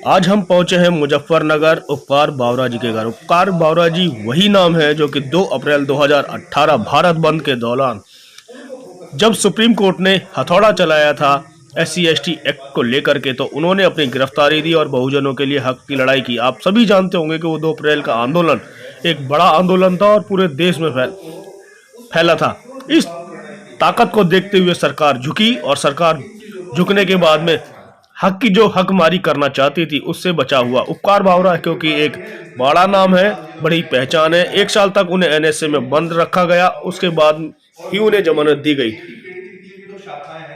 आज हम पहुंचे हैं मुजफ्फरनगर उपकार बावरा जी के घर। उपकार बावरा जी वही नाम है जो कि 2 अप्रैल 2018 भारत बंद के दौरान जब सुप्रीम कोर्ट ने हथौड़ा चलाया था SC/ST एक्ट को लेकर के, तो उन्होंने अपनी गिरफ्तारी दी और बहुजनों के लिए हक की लड़ाई की। आप सभी जानते होंगे कि वो 2 अप्रैल का आंदोलन एक बड़ा आंदोलन था और पूरे देश में फैला था। इस ताकत को देखते हुए सरकार झुकी और सरकार झुकने के बाद में हक की जो हकमारी करना चाहती थी उससे बचा हुआ उपकार बावरा, क्योंकि एक बड़ा नाम है, बड़ी पहचान है। 1 साल तक उन्हें NSA में बंद रखा गया, उसके बाद ही उन्हें जमानत दी गई।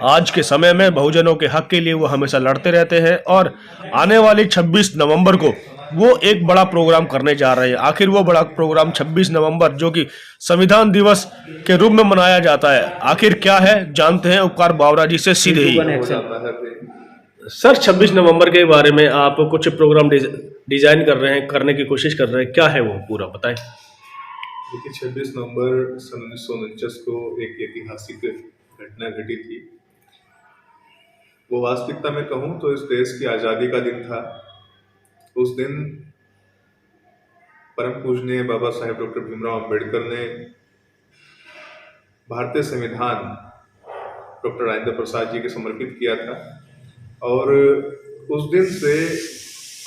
आज के समय में बहुजनों के हक के लिए वो हमेशा लड़ते रहते हैं और आने वाली 26 नवंबर को वो एक बड़ा प्रोग्राम करने जा रहे हैं। आखिर वो बड़ा प्रोग्राम 26 नवंबर जो कि संविधान दिवस के रूप में मनाया जाता है, आखिर क्या है जानते हैं उपकार बावरा जी से सीधे ही। सर, 26 नवंबर के बारे में आप कुछ प्रोग्राम डिजाइन कर रहे हैं, करने की कोशिश कर रहे हैं, क्या है वो पूरा बताएं। देखिए, 26 नवंबर सन 1949 को एक ऐतिहासिक घटना घटी थी। वो वास्तविकता में कहूँ तो इस देश की आज़ादी का दिन था। उस दिन परम पूजनीय बाबा साहेब डॉक्टर भीमराव अंबेडकर ने भारतीय संविधान डॉक्टर राजेंद्र प्रसाद जी के समर्पित किया था और उस दिन से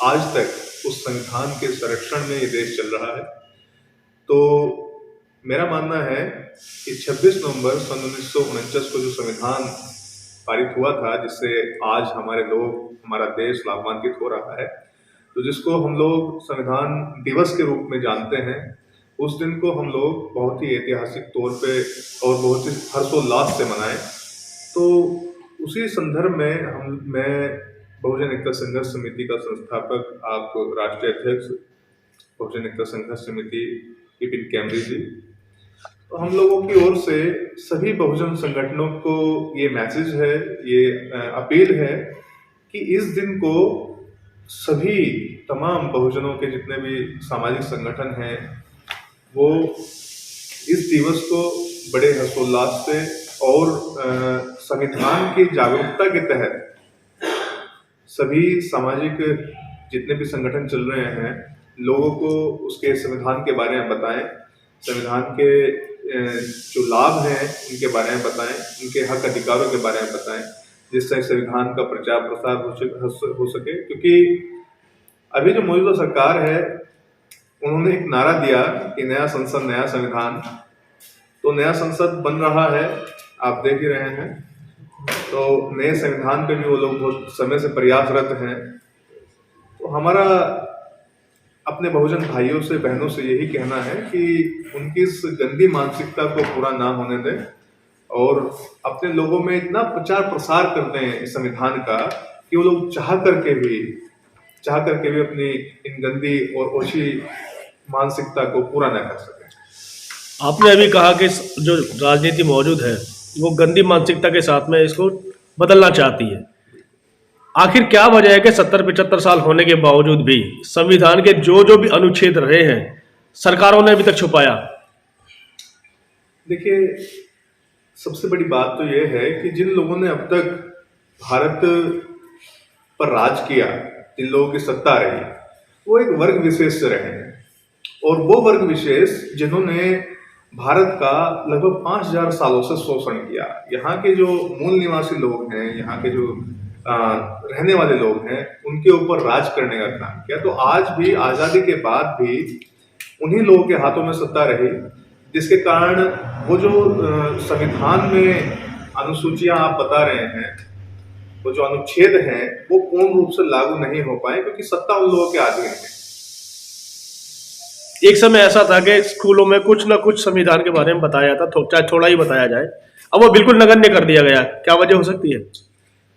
आज तक उस संविधान के संरक्षण में ये देश चल रहा है। तो मेरा मानना है कि 26 नवंबर सन 1949 को जो संविधान पारित हुआ था, जिससे आज हमारे लोग, हमारा देश लाभान्वित हो रहा है, तो जिसको हम लोग संविधान दिवस के रूप में जानते हैं, उस दिन को हम लोग बहुत ही ऐतिहासिक तौर पे और बहुत ही हर्षोल्लास से मनाएं। तो उसी संदर्भ में मैं बहुजन एकता संघर्ष समिति का संस्थापक, आप राष्ट्रीय अध्यक्ष बहुजन एकता संघर्ष समिति विपिन कैमरी जी, तो हम लोगों की ओर से सभी बहुजन संगठनों को ये मैसेज है, ये अपील है कि इस दिन को सभी तमाम बहुजनों के जितने भी सामाजिक संगठन हैं वो इस दिवस को बड़े हर्षोल्लास से और संविधान की जागरूकता के तहत सभी सामाजिक जितने भी संगठन चल रहे हैं लोगों को उसके संविधान के बारे में बताएं, संविधान के जो लाभ हैं उनके बारे में बताएं, उनके हक अधिकारों के बारे में बताएं, जिससे संविधान का प्रचार प्रसार हो सके। क्योंकि अभी जो मौजूदा सरकार है उन्होंने एक नारा दिया कि नया संसद नया संविधान, तो नया संसद बन रहा है, आप देख ही रहे हैं। तो नए संविधान पे भी वो लोग बहुत समय से प्रयासरत हैं। तो हमारा अपने बहुजन भाइयों से, बहनों से यही कहना है कि उनकी इस गंदी मानसिकता को पूरा ना होने दें और अपने लोगों में इतना प्रचार प्रसार करते हैं इस संविधान का कि वो लोग चाह करके भी अपनी इन गंदी और ओछी मानसिकता को पूरा न कर सके। आपने अभी कहा कि जो राजनीति मौजूद है वो गंदी मानसिकता के साथ में इसको बदलना चाहती है। आखिर क्या वजह है कि 70-75 साल होने के बावजूद भी संविधान के जो भी अनुच्छेद रहे हैं सरकारों ने अभी तक छुपाया? देखिए, सबसे बड़ी बात तो यह है कि जिन लोगों ने अब तक भारत पर राज किया, जिन लोगों की सत्ता रही, वो एक वर्ग विशेष से रहे हैं और वो वर्ग विशेष जिन्होंने भारत का लगभग 5000 सालों से शोषण किया। यहाँ के जो मूल निवासी लोग हैं, यहाँ के जो रहने वाले लोग हैं, उनके ऊपर राज करने का काम किया। तो आज भी आज़ादी के बाद भी उन्हीं लोगों के हाथों में सत्ता रही, जिसके कारण वो जो संविधान में अनुसूचियां आप बता रहे हैं, वो जो अनुच्छेद हैं, वो पूर्ण रूप से लागू नहीं हो पाए क्योंकि सत्ता उन लोगों के अधीन है। एक समय ऐसा था कि स्कूलों में कुछ ना कुछ संविधान के बारे में बताया था, चाहे थोड़ा ही बताया जाए, अब वो बिल्कुल नगण्य कर दिया गया। क्या वजह हो सकती है?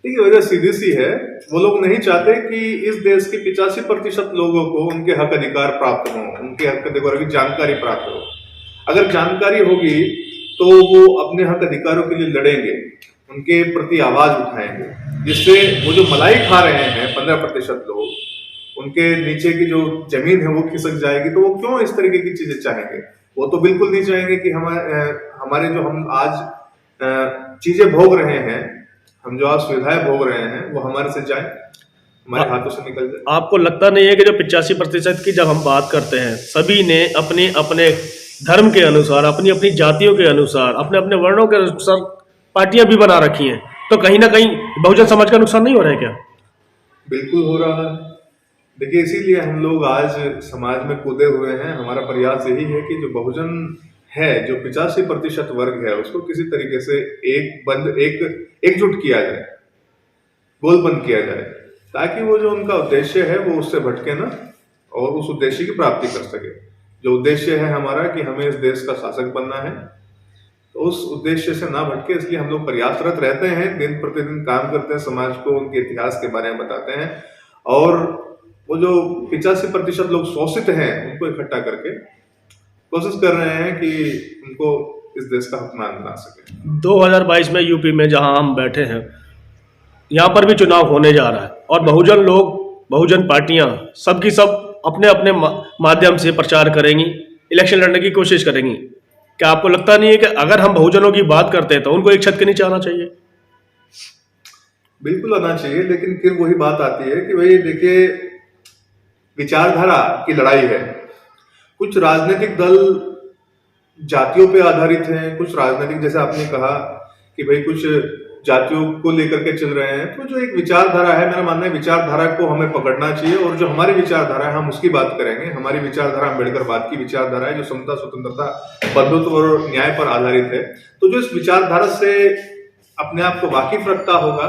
देखिए, वजह सीधी सी है, वो लोग नहीं चाहते कि इस देश के 85% लोगों को उनके हक अधिकार प्राप्त हो, उनके हक अधिकारों की जानकारी प्राप्त हो। अगर जानकारी होगी तो वो अपने हक अधिकारों के लिए लड़ेंगे, उनके प्रति आवाज उठाएंगे, जिससे वो जो मलाई खा रहे हैं 15% लोग, उनके नीचे की जो जमीन है वो खिसक जाएगी। तो वो क्यों इस तरीके की चीजें चाहेंगे? वो तो बिल्कुल नहीं चाहेंगे कि हमारे जो हम आज चीजें भोग रहे हैं, हम जो आज सुविधाएं भोग रहे हैं, वो हमारे से जाए। हमारे हाथों से निकल जाए। आपको लगता नहीं है कि जो 85% की जब हम बात करते हैं, सभी ने अपने अपने धर्म के अनुसार, अपनी अपनी जातियों के अनुसार, अपने अपने वर्णों के अनुसार पार्टियां भी बना रखी हैं, तो कहीं ना कहीं बहुजन समाज का नुकसान नहीं हो रहा है क्या? बिल्कुल हो रहा है। देखिए, इसीलिए हम लोग आज समाज में कूदे हुए हैं। हमारा प्रयास यही है कि जो बहुजन है, जो 85% वर्ग है, उसको किसी तरीके से एकजुट किया जाए, गोलबंद किया जाए, ताकि वो जो उनका उद्देश्य है वो उससे भटके ना और उस उद्देश्य की प्राप्ति कर सके। जो उद्देश्य है हमारा कि हमें इस देश का शासक बनना है, तो उस उद्देश्य से ना भटके, इसलिए हम लोग प्रयासरत रहते हैं, दिन प्रतिदिन काम करते हैं, समाज को उनके इतिहास के बारे में बताते हैं और वो जो 85% लोग शोषित हैं उनको इकट्ठा करके कोशिश कर रहे हैं कि उनको इस देश का हुक्मरान बना सके। 2022 में यूपी में जहां हम बैठे हैं, यहाँ पर भी चुनाव होने जा रहा है और बहुजन लोग, बहुजन पार्टियां सबकी सब अपने अपने माध्यम से प्रचार करेंगी, इलेक्शन लड़ने की कोशिश करेंगी। क्या आपको लगता नहीं है कि अगर हम बहुजनों की बात करते हैं तो उनको एक छत के नीचे आना चाहिए? बिल्कुल आना चाहिए, लेकिन फिर वही बात आती है कि भाई देखिए, विचारधारा की लड़ाई है। कुछ राजनीतिक दल जातियों पे आधारित हैं, कुछ राजनीतिक, जैसे आपने कहा कि भाई कुछ जातियों को लेकर के चल रहे हैं, तो जो एक विचारधारा है, मेरा मानना है विचारधारा को हमें पकड़ना चाहिए और जो हमारी विचारधारा है हम उसकी बात करेंगे। हमारी विचारधारा अम्बेडकरवाद की विचारधारा है, जो समता, स्वतंत्रता, बंधुत्व और न्याय पर आधारित है। तो जो इस विचारधारा से अपने आप को वाकिफ रखता होगा,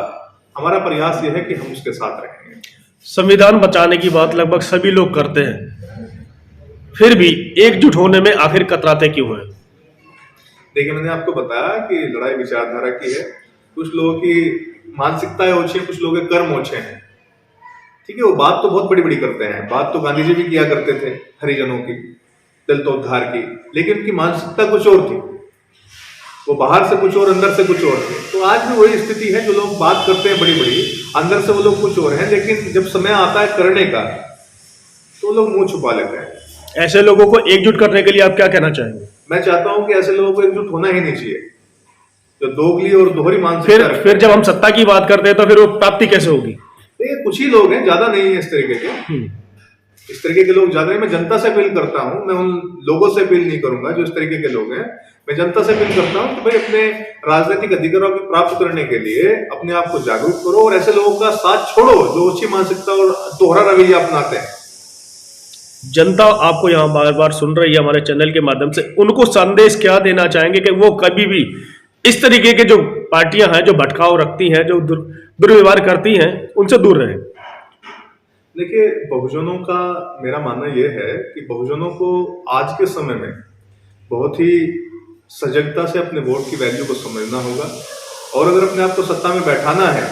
हमारा प्रयास यह है कि हम उसके साथ रहेंगे। संविधान बचाने की बात लगभग सभी लोग करते हैं, फिर भी एकजुट होने में आखिर कतराते क्यों हैं? देखिए, मैंने आपको बताया कि लड़ाई विचारधारा की है। कुछ लोगों की मानसिकताएं ओछी हैं, कुछ लोगों के कर्म ओछे हैं। ठीक है, वो बात तो बहुत बड़ी बड़ी करते हैं, बात तो गांधी जी भी किया करते थे हरिजनों की, दलितोद्धार की, लेकिन उनकी मानसिकता कुछ और थी। वो बाहर से कुछ और, अंदर से कुछ और थे। तो आज भी वही स्थिति है, जो लोग बात करते हैं बड़ी बड़ी, अंदर से वो लोग कुछ और हैं, लेकिन जब समय आता है करने का तो लोग मुंह छुपा लेते हैं। ऐसे लोगों को एकजुट करने के लिए आप क्या कहना चाहेंगे? मैं चाहता हूं कि ऐसे लोगों को एकजुट होना ही नहीं चाहिए, जो दोगली और दोहरी मानसिकता फिर जब हम सत्ता की बात करते हैं तो फिर वो प्राप्ति कैसे होगी? देखिए, कुछ ही लोग हैं, ज्यादा नहीं है इस तरीके के। इस तरीके के लोग ज्यादा नहीं। मैं जनता से अपील करता हूं, मैं उन लोगों से अपील नहीं करूंगा जो इस तरीके के लोग हैं। मैं जनता से अपील करता हूं कि भाई अपने राजनीतिक अधिकारों को प्राप्त करने के लिए अपने आप को जागरूक करो और ऐसे लोगों का साथ छोड़ो जो अच्छी मानसिकता और दोहरा रवैया अपनाते हैं। जनता आपको यहाँ बार बार सुन रही है हमारे चैनल के माध्यम से, उनको संदेश क्या देना चाहेंगे कि वो कभी भी इस तरीके के जो पार्टियां हैं, जो भटकाव रखती हैं, जो दुर्व्यवहार करती हैं, उनसे दूर रहें? देखिए, बहुजनों का मेरा मानना यह है कि बहुजनों को आज के समय में बहुत ही सजगता से अपने वोट की वैल्यू को समझना होगा और अगर अपने आप को सत्ता में बैठाना है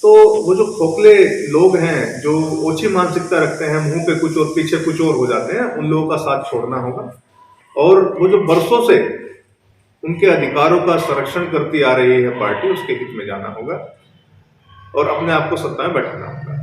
तो वो जो खोखले लोग हैं, जो ओछी मानसिकता रखते हैं, मुंह पे कुछ और पीछे कुछ और हो जाते हैं, उन लोगों का साथ छोड़ना होगा और वो जो बरसों से उनके अधिकारों का संरक्षण करती आ रही है पार्टी, उसके हित में जाना होगा और अपने आप को सत्ता में बैठाना होगा।